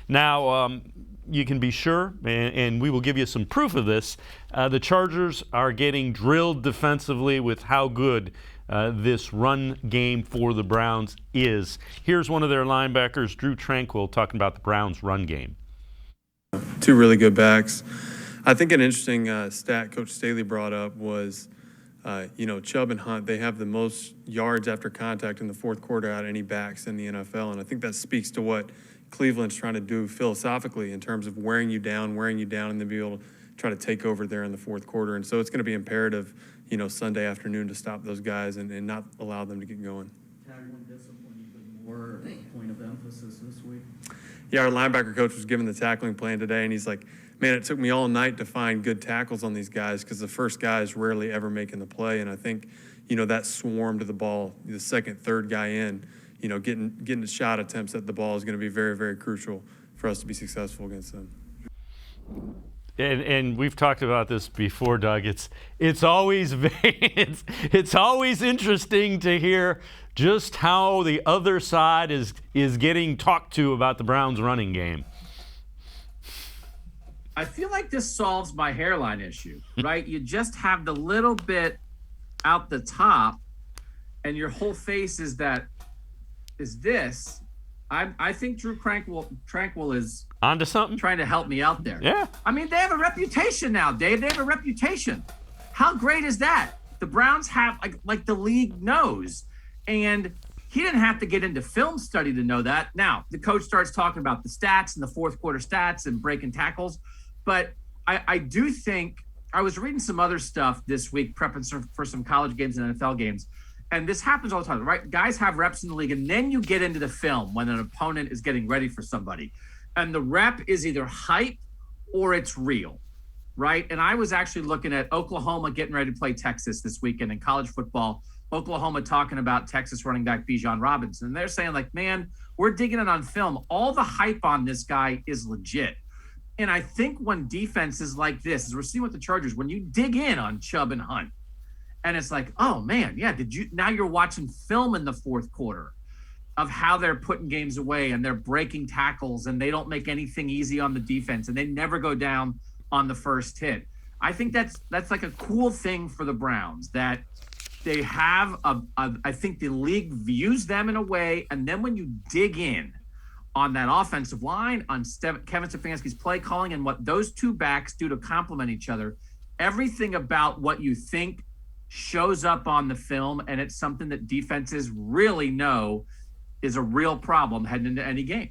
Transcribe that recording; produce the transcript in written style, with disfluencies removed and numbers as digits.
Now, you can be sure, and we will give you some proof of this, the Chargers are getting drilled defensively with how good this run game for the Browns is. Here's one of their linebackers, Drue Tranquill, talking about the Browns' run game. Two really good backs. I think an interesting stat Coach Staley brought up was, Chubb and Hunt, they have the most yards after contact in the fourth quarter out of any backs in the NFL, and I think that speaks to what Cleveland's trying to do philosophically in terms of wearing you down, and then be able to try to take over there in the fourth quarter. And so it's going to be imperative, Sunday afternoon to stop those guys and not allow them to get going. Tackling discipline even more a point of emphasis this week. Yeah, our linebacker coach was given the tackling plan today, and he's like, man, it took me all night to find good tackles on these guys because the first guy is rarely ever making the play. And I think, that swarm to the ball, the second, third guy in, getting the shot attempts at the ball is going to be very, very crucial for us to be successful against them. And we've talked about this before, Doug. It's always it's always interesting to hear just how the other side is getting talked to about the Browns' running game. I feel like this solves my hairline issue, right? You just have the little bit out the top, and your whole face is this. I think Drue Tranquill is onto something, trying to help me out there. Yeah. I mean, they have a reputation now, Dave. They have a reputation. How great is that? The Browns have like the league knows, and he didn't have to get into film study to know that. Now the coach starts talking about the stats and the fourth quarter stats and breaking tackles, but I do think I was reading some other stuff this week, prepping for some college games and NFL games. And this happens all the time, right? Guys have reps in the league, and then you get into the film when an opponent is getting ready for somebody. And the rep is either hype or it's real, right? And I was actually looking at Oklahoma getting ready to play Texas this weekend in college football. Oklahoma talking about Texas running back Bijan Robinson. And they're saying, man, we're digging it on film. All the hype on this guy is legit. And I think when defenses like this, as we're seeing with the Chargers, when you dig in on Chubb and Hunt, and it's like, oh man, yeah, now you're watching film in the fourth quarter of how they're putting games away and they're breaking tackles and they don't make anything easy on the defense and they never go down on the first hit. I think that's like a cool thing for the Browns that they have I think the league views them in a way, and then when you dig in on that offensive line, on Kevin Stefanski's play calling and what those two backs do to complement each other, everything about what you think shows up on the film, and it's something that defenses really know is a real problem heading into any game.